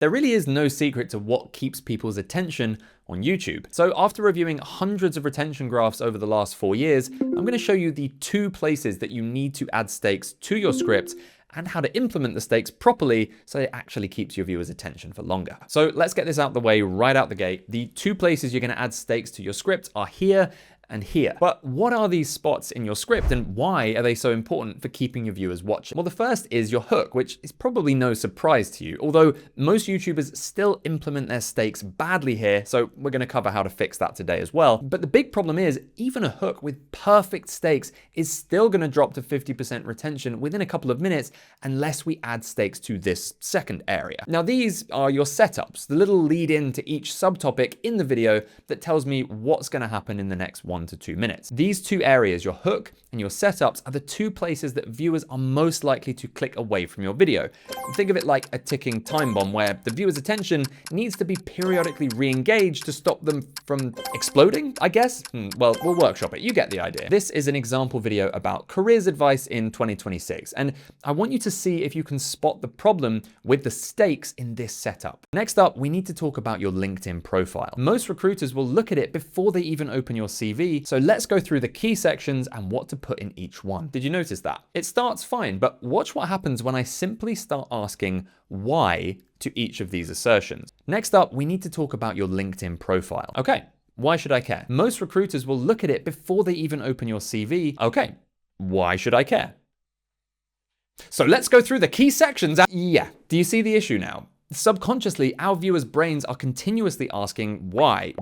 There really is no secret to what keeps people's attention on YouTube. So after reviewing hundreds of retention graphs over the last 4 years, I'm going to show you the 2 places that you need to add stakes to your script and how to implement the stakes properly so it actually keeps your viewers' attention for longer. So let's get this out the way right out the gate. The 2 places you're going to add stakes to your script are here and here. But what are these spots in your script and why are they so important for keeping your viewers watching? Well, the first is your hook, which is probably no surprise to you, although most YouTubers still implement their stakes badly here, so we're going to cover how to fix that today as well. But the big problem is even a hook with perfect stakes is still going to drop to 50% retention within a couple of minutes unless we add stakes to this second area. Now, these are your setups, the little lead in to each subtopic in the video that tells me what's going to happen in the next 1 to 2 minutes. These 2 areas, your hook and your setups, are the 2 places that viewers are most likely to click away from your video. Think of it like a ticking time bomb where the viewer's attention needs to be periodically re-engaged to stop them from exploding, I guess? Well, we'll workshop it. You get the idea. This is an example video about careers advice in 2026, and I want you to see if you can spot the problem with the stakes in this setup. Next up, we need to talk about your LinkedIn profile. Most recruiters will look at it before they even open your CV, so let's go through the key sections and what to put in each one. Did you notice that? It starts fine, but watch what happens when I simply start asking why to each of these assertions. Next up, we need to talk about your LinkedIn profile. Okay, why should I care? Most recruiters will look at it before they even open your CV. Okay, why should I care? So let's go through the key sections. Yeah, do you see the issue now? Subconsciously, our viewers' brains are continuously asking, why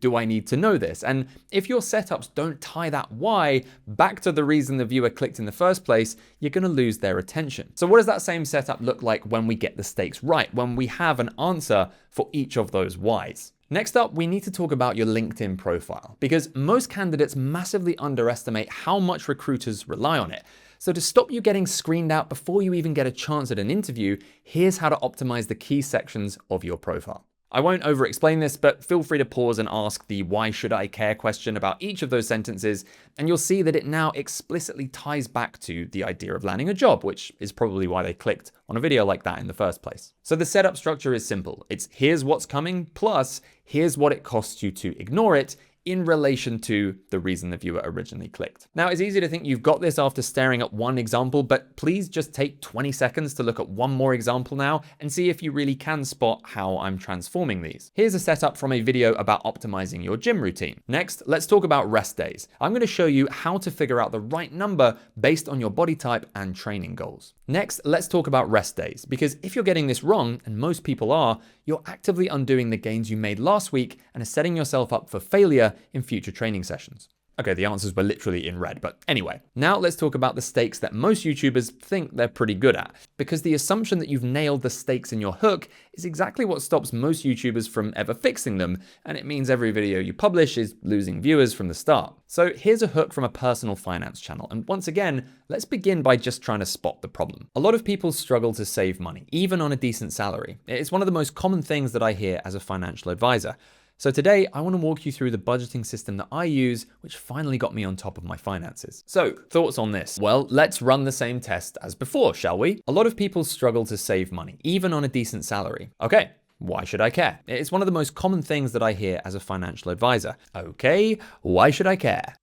do I need to know this? And if your setups don't tie that why back to the reason the viewer clicked in the first place, you're going to lose their attention. So what does that same setup look like when we get the stakes right, when we have an answer for each of those whys? Next up, we need to talk about your LinkedIn profile, because most candidates massively underestimate how much recruiters rely on it. So to stop you getting screened out before you even get a chance at an interview, here's how to optimize the key sections of your profile. I won't over-explain this, but feel free to pause and ask the why should I care question about each of those sentences, and you'll see that it now explicitly ties back to the idea of landing a job, which is probably why they clicked on a video like that in the first place. So the setup structure is simple. It's here's what's coming, plus here's what it costs you to ignore it, in relation to the reason the viewer originally clicked. Now, it's easy to think you've got this after staring at one example, but please just take 20 seconds to look at one more example now and see if you really can spot how I'm transforming these. Here's a setup from a video about optimizing your gym routine. Next, let's talk about rest days. I'm going to show you how to figure out the right number based on your body type and training goals. Next, let's talk about rest days, because if you're getting this wrong, and most people are, you're actively undoing the gains you made last week and are setting yourself up for failure in future training sessions. Okay, the answers were literally in red, but anyway. Now let's talk about the stakes that most YouTubers think they're pretty good at, because the assumption that you've nailed the stakes in your hook is exactly what stops most YouTubers from ever fixing them, and it means every video you publish is losing viewers from the start. So here's a hook from a personal finance channel, and once again, let's begin by just trying to spot the problem. A lot of people struggle to save money, even on a decent salary. It's one of the most common things that I hear as a financial advisor. So today, I want to walk you through the budgeting system that I use, which finally got me on top of my finances. So, thoughts on this? Well, let's run the same test as before, shall we? A lot of people struggle to save money, even on a decent salary. Okay, why should I care? It's one of the most common things that I hear as a financial advisor. Okay, why should I care?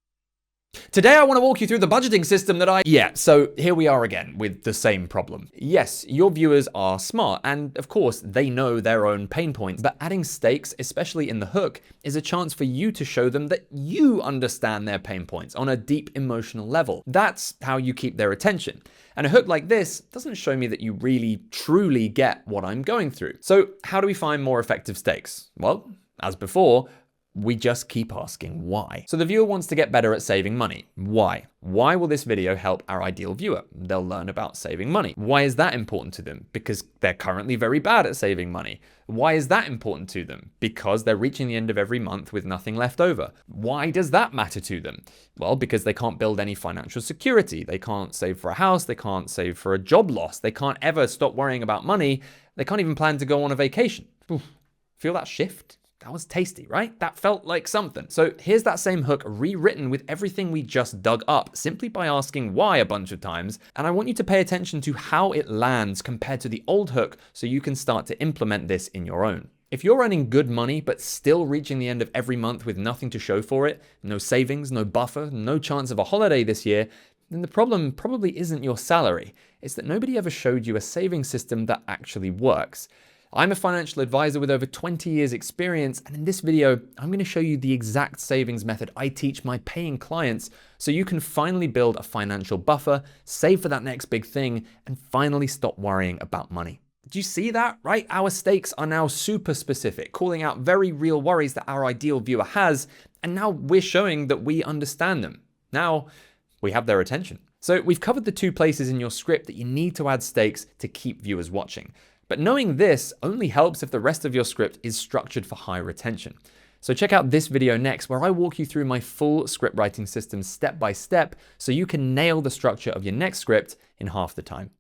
Today, I want to walk you through the budgeting system that Yeah, so here we are again with the same problem. Yes, your viewers are smart, and of course, they know their own pain points, but adding stakes, especially in the hook, is a chance for you to show them that you understand their pain points on a deep emotional level. That's how you keep their attention. And a hook like this doesn't show me that you really, truly get what I'm going through. So how do we find more effective stakes? Well, as before, we just keep asking why. So the viewer wants to get better at saving money. Why? Why will this video help our ideal viewer? They'll learn about saving money. Why is that important to them? Because they're currently very bad at saving money. Why is that important to them? Because they're reaching the end of every month with nothing left over. Why does that matter to them? Well, because they can't build any financial security. They can't save for a house. They can't save for a job loss. They can't ever stop worrying about money. They can't even plan to go on a vacation. Oof. Feel that shift? That was tasty, right? That felt like something. So here's that same hook rewritten with everything we just dug up, simply by asking why a bunch of times. And I want you to pay attention to how it lands compared to the old hook so you can start to implement this in your own. If you're earning good money, but still reaching the end of every month with nothing to show for it, no savings, no buffer, no chance of a holiday this year, then the problem probably isn't your salary. It's that nobody ever showed you a saving system that actually works. I'm a financial advisor with over 20 years experience, and in this video, I'm going to show you the exact savings method I teach my paying clients so you can finally build a financial buffer, save for that next big thing, and finally stop worrying about money. Do you see that, right? Our stakes are now super specific, calling out very real worries that our ideal viewer has, and now we're showing that we understand them. Now, we have their attention. So we've covered the 2 places in your script that you need to add stakes to keep viewers watching. But knowing this only helps if the rest of your script is structured for high retention. So check out this video next, where I walk you through my full script writing system step by step so you can nail the structure of your next script in half the time.